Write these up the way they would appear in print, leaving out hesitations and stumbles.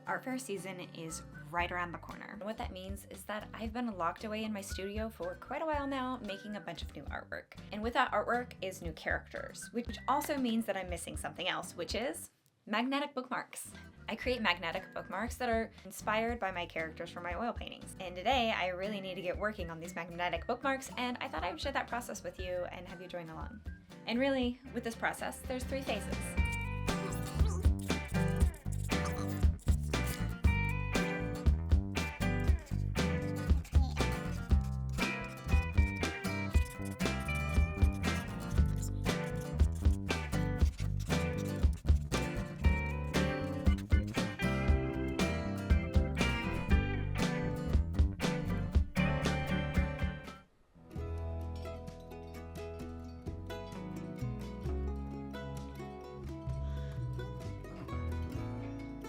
Art fair season is right around the corner. And what that means is that I've been locked away in my studio for quite a while now, making a bunch of new artwork. And with that artwork is new characters, which also means that I'm missing something else, which is magnetic bookmarks. I create magnetic bookmarks that are inspired by my characters from my oil paintings. And today I really need to get working on these magnetic bookmarks, and I thought I would share that process with you and have you join along. And really, with this process, there's 3 phases.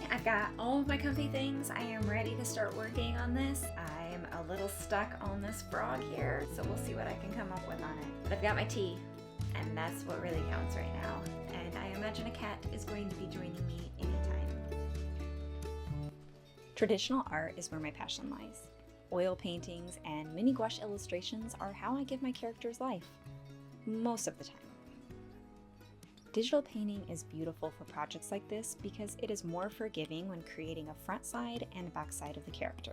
I've got all of my comfy things. I am ready to start working on this. I'm a little stuck on this frog here, so we'll see what I can come up with on it. But I've got my tea, and that's what really counts right now. And I imagine a cat is going to be joining me anytime. Traditional art is where my passion lies. Oil paintings and mini gouache illustrations are how I give my characters life, most of the time. Digital painting is beautiful for projects like this because it is more forgiving when creating a front side and back side of the character.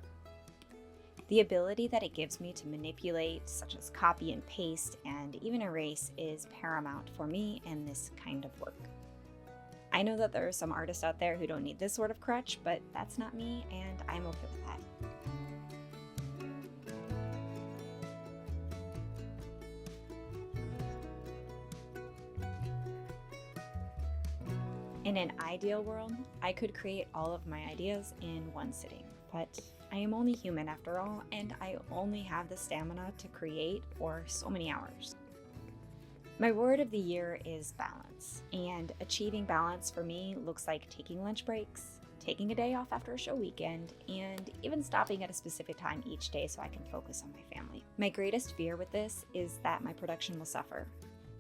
The ability that it gives me to manipulate, such as copy and paste and even erase, is paramount for me in this kind of work. I know that there are some artists out there who don't need this sort of crutch, but that's not me, and I'm okay with that. In an ideal world, I could create all of my ideas in one sitting, but I am only human after all, and I only have the stamina to create for so many hours. My word of the year is balance, and achieving balance for me looks like taking lunch breaks, taking a day off after a show weekend, and even stopping at a specific time each day so I can focus on my family. My greatest fear with this is that my production will suffer.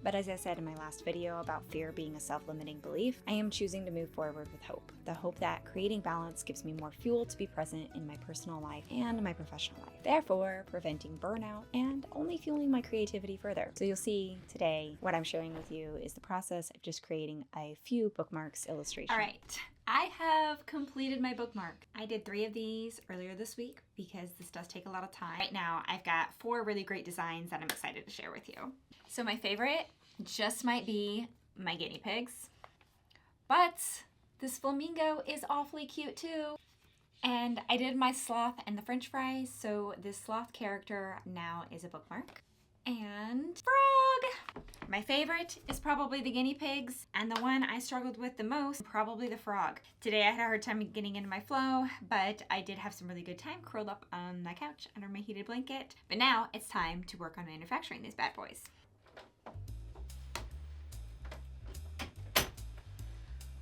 But as I said in my last video about fear being a self-limiting belief, I am choosing to move forward with hope. The hope that creating balance gives me more fuel to be present in my personal life and my professional life, therefore preventing burnout and only fueling my creativity further. So you'll see today what I'm sharing with you is the process of just creating a few bookmarks illustrations. All right, I have completed my bookmark. I did 3 of these earlier this week because this does take a lot of time. Right now, I've got 4 really great designs that I'm excited to share with you. So my favorite just might be my guinea pigs, but this flamingo is awfully cute too. And I did my sloth and the french fries, so this sloth character now is a bookmark. And frog! My favorite is probably the guinea pigs, and the one I struggled with the most, probably the frog. Today I had a hard time getting into my flow, but I did have some really good time curled up on my couch under my heated blanket. But now it's time to work on manufacturing these bad boys,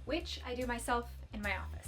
which I do myself in my office.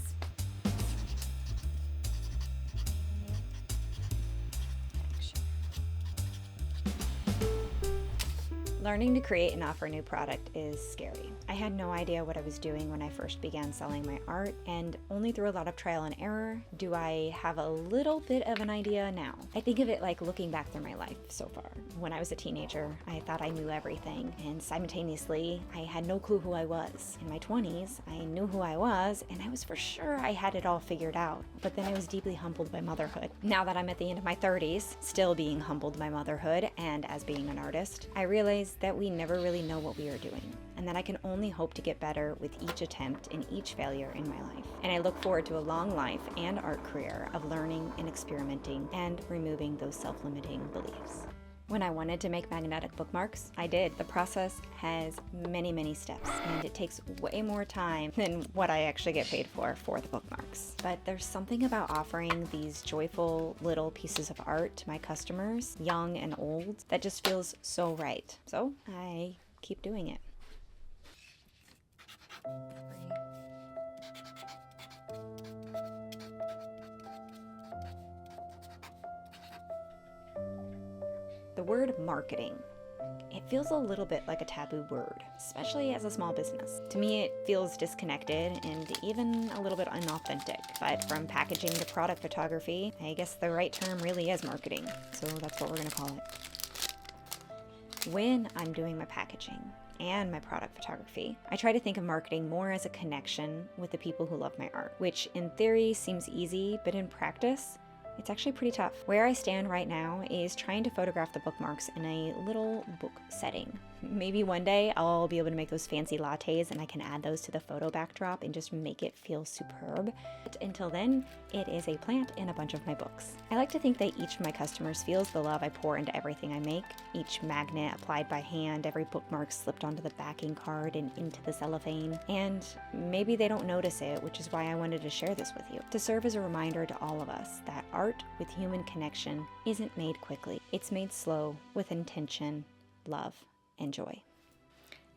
Learning to create and offer a new product is scary. I had no idea what I was doing when I first began selling my art, and only through a lot of trial and error do I have a little bit of an idea now. I think of it like looking back through my life so far. When I was a teenager, I thought I knew everything, and simultaneously, I had no clue who I was. In my 20s, I knew who I was, and I was for sure I had it all figured out. But then I was deeply humbled by motherhood. Now that I'm at the end of my 30s, still being humbled by motherhood and as being an artist, I realize that we never really know what we are doing, and that I can only hope to get better with each attempt and each failure in my life. And I look forward to a long life and art career of learning and experimenting and removing those self-limiting beliefs. When I wanted to make magnetic bookmarks, I did. The process has many, many steps, and it takes way more time than what I actually get paid for the bookmarks. But there's something about offering these joyful little pieces of art to my customers, young and old, that just feels so right. So I keep doing it. The word marketing It feels a little bit like a taboo word, especially as a small business. To me, it feels disconnected and even a little bit unauthentic. But from packaging to product photography, I guess the right term really is marketing. So that's what we're gonna call it. When I'm doing my packaging and my product photography, I try to think of marketing more as a connection with the people who love my art, which in theory seems easy, but in practice, it's actually pretty tough. Where I stand right now is trying to photograph the bookmarks in a little book setting. Maybe one day I'll be able to make those fancy lattes and I can add those to the photo backdrop and just make it feel superb. But until then, it is a plant and a bunch of my books. I like to think that each of my customers feels the love I pour into everything I make. Each magnet applied by hand, every bookmark slipped onto the backing card and into the cellophane. And maybe they don't notice it, which is why I wanted to share this with you. To serve as a reminder to all of us that art with human connection isn't made quickly. It's made slow, with intention, love, and joy.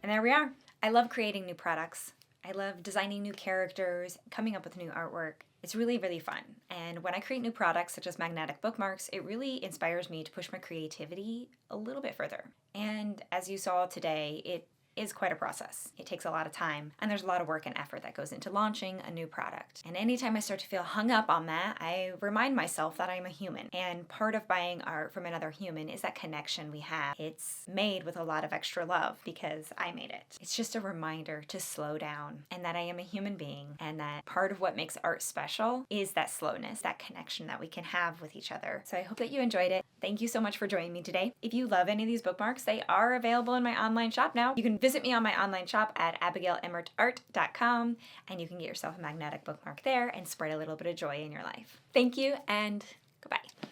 And there we are. I love creating new products. I love designing new characters, coming up with new artwork. It's really, really fun. And when I create new products, such as magnetic bookmarks, it really inspires me to push my creativity a little bit further. And as you saw today, it is quite a process. It takes a lot of time, and there's a lot of work and effort that goes into launching a new product. And anytime I start to feel hung up on that, I remind myself that I'm a human. And part of buying art from another human is that connection we have. It's made with a lot of extra love because I made it. It's just a reminder to slow down and that I am a human being, and that part of what makes art special is that slowness, that connection that we can have with each other. So I hope that you enjoyed it. Thank you so much for joining me today. If you love any of these bookmarks, they are available in my online shop now. You can visit me on my online shop at abigailemmertart.com, and you can get yourself a magnetic bookmark there and spread a little bit of joy in your life. Thank you, and